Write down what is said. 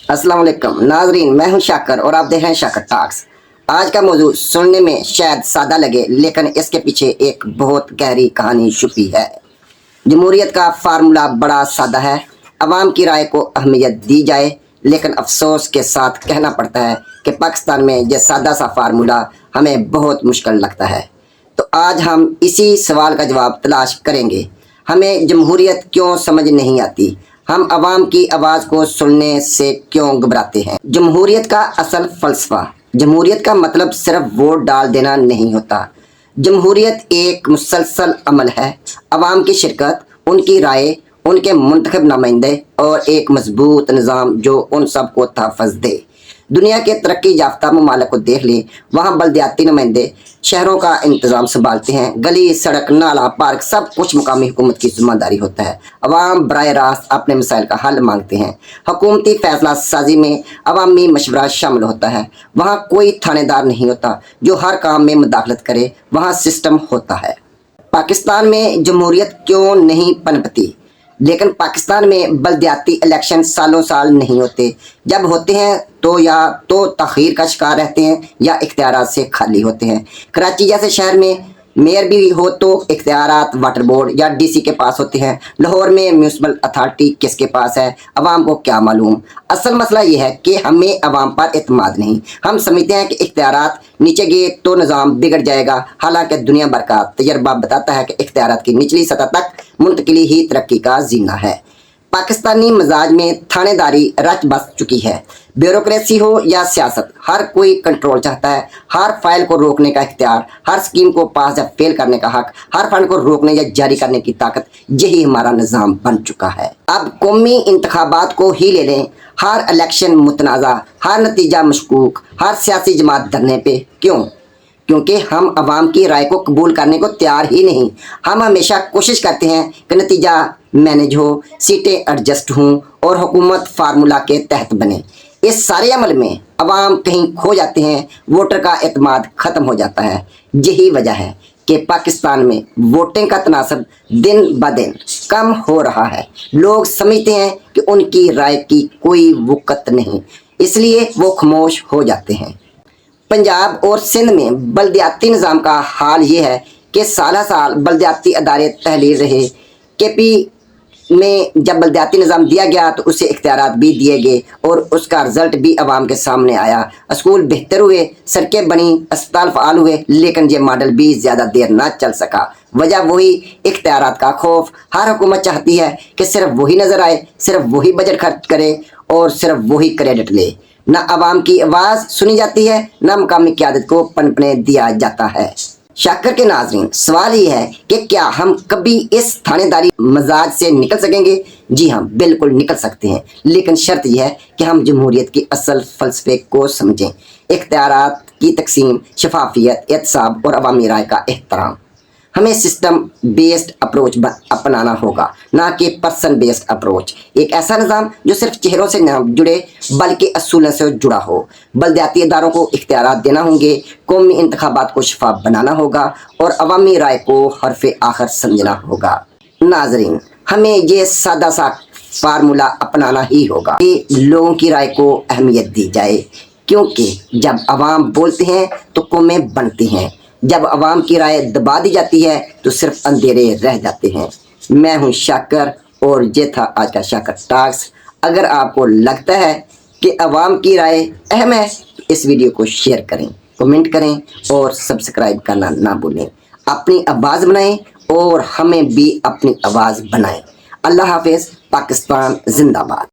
अस्सलाम वालेकुम नाजरीन, मैं हूं शाकर और आप देख रहे हैं शाकर टॉक्स। आज का मौजूद सुनने में शायद सादा लगे, लेकिन इसके पीछे एक बहुत गहरी कहानी छुपी है। जमहूरियत का फार्मूला बड़ा सादा है, अवाम की राय को अहमियत दी जाए, लेकिन अफसोस के साथ कहना पड़ता है कि पाकिस्तान में यह सादा सा फार्मूला हमें बहुत मुश्किल लगता है। तो आज हम इसी सवाल का जवाब तलाश करेंगे। हमें जमहूरियत क्यों समझ नहीं आती, हम अवाम की आवाज़ को सुनने से क्यों घबराते हैं। जमहूरियत का असल फ़लसफ़ा। जमहूरियत का मतलब सिर्फ वोट डाल देना नहीं होता। जमहूरियत एक मुसलसल अमल है। अवाम की शिरकत, उनकी राय, उनके मुंतखब नुमाइंदे और एक मजबूत निज़ाम जो उन सब को तहफ़्फ़ुज़ दे। दुनिया के तरक्की याफ्ता ममालिक को देख लें, वहाँ बल्दियाती नुमाइंदे शहरों का इंतज़ाम संभालते हैं। गली, सड़क, नाला, पार्क सब कुछ मुकामी हुकूमत की जिम्मेदारी होता है। अवाम बराह रास्त अपने मसाइल का हल मांगते हैं। हुकूमती फैसला साजी में अवामी मशवरा शामिल होता है। वहाँ कोई थानेदार नहीं होता जो हर काम में मुदाखलत करे, वहाँ सिस्टम होता है। पाकिस्तान में जमहूरियत क्यों नहीं पनपती? लेकिन पाकिस्तान में बल्दियाती इलेक्शन सालों साल नहीं होते। जब होते हैं तो या तो तख़ीर का शिकार रहते हैं या इख्तियारात से खाली होते हैं। कराची जैसे शहर में मेयर भी हो तो इख्तियारात वाटर बोर्ड या डीसी के पास होते हैं। लाहौर में म्यूनसिपल अथॉरिटी किसके पास है, अवाम को क्या मालूम। असल मसला ये है कि हमें अवाम पर एतमाद नहीं। हम समझते हैं कि इख्तियारात नीचे गए तो निज़ाम बिगड़ जाएगा, हालांकि दुनिया भर का तजर्बा बताता है कि इख्तियारात की निचली सतह तक मुंतकिली ही तरक्की का जीना है। पाकिस्तानी मिजाज में थानेदारी रच बस चुकी है। ब्यूरोक्रेसी हो या सियासत, हर कोई कंट्रोल चाहता है। हर फाइल को रोकने का इख्तियार, हर स्कीम को पास या फेल करने का हक, हर फंड को रोकने या जारी करने की ताकत, यही हमारा निज़ाम बन चुका है। अब कौमी इंतखाबात को ही ले लें, हर इलेक्शन मुतनाज़ा, हर नतीजा मशकूक, हर सियासी जमात धरने पे। क्यों? क्योंकि हम अवाम की राय को कबूल करने को तैयार ही नहीं। हम हमेशा कोशिश करते हैं कि नतीजा मैनेज हो, सीटें एडजस्ट हों और हुकूमत फार्मूला के तहत बने। इस सारे अमल में अवाम कहीं खो जाते हैं, वोटर का एतमाद ख़त्म हो जाता है। यही वजह है कि पाकिस्तान में वोटिंग का तनासब दिन ब दिन कम हो रहा है। लोग समझते हैं कि उनकी राय की कोई वक़्त नहीं, इसलिए वो खामोश हो जाते हैं। पंजाब और सिंध में बल्दियाती निज़ाम का हाल ये है कि साल साल बल्दियाती अदारे तहलील रहे। KP में जब बल्दियाती निज़ाम दिया गया तो उसे इख्तियारात भी दिए गए और उसका रिज़ल्ट भी आवाम के सामने आया। स्कूल बेहतर हुए, सड़कें बनी, अस्पताल फ़ाल हुए, लेकिन ये मॉडल भी ज़्यादा देर ना चल सका। वजह वही इख्तियारात का खौफ। हर हुकूमत चाहती है कि सिर्फ वही नज़र आए, सिर्फ वही बजट खर्च करे और सिर्फ वही क्रेडिट ले। ना आवाम की आवाज़ सुनी जाती है, ना मकामी क़यादत को पनपने दिया जाता है। शाकर के नाज़रीन, सवाल ये है कि क्या हम कभी इस थानेदारी मजाज से निकल सकेंगे? जी हाँ, बिल्कुल निकल सकते हैं, लेकिन शर्त यह है कि हम जमहूरियत की असल फ़लसफ़े को समझें। इख्तियारात की तकसीम, शफाफियत, एहतसाब और अवामी राय का एहतराम। हमें सिस्टम बेस्ड अप्रोच अपनाना होगा, ना कि पर्सन बेस्ड अप्रोच। एक ऐसा निज़ाम जो सिर्फ चेहरों से न जुड़े बल्कि असूलों से जुड़ा हो। बल्दियाती इदारों को इख्तियारात देना होंगे, कौमी इंतखाबात को शफाफ बनाना होगा और अवामी राय को हरफ़े आखिर समझना होगा। नाजरीन, हमें ये सादा सा फार्मूला अपनाना ही होगा कि लोगों की राय को अहमियत दी जाए, क्योंकि जब अवाम बोलते हैं तो कौमें बनती हैं। जब अवाम की राय दबा दी जाती है तो सिर्फ अंधेरे रह जाते हैं। मैं हूं शाकर और ये था आज का शाकर टॉक्स। अगर आपको लगता है कि अवाम की राय अहम है तो इस वीडियो को शेयर करें, कमेंट करें और सब्सक्राइब करना ना भूलें। अपनी आवाज़ बनाएं और हमें भी अपनी आवाज़ बनाएं। अल्लाह हाफिज़। पाकिस्तान जिंदाबाद।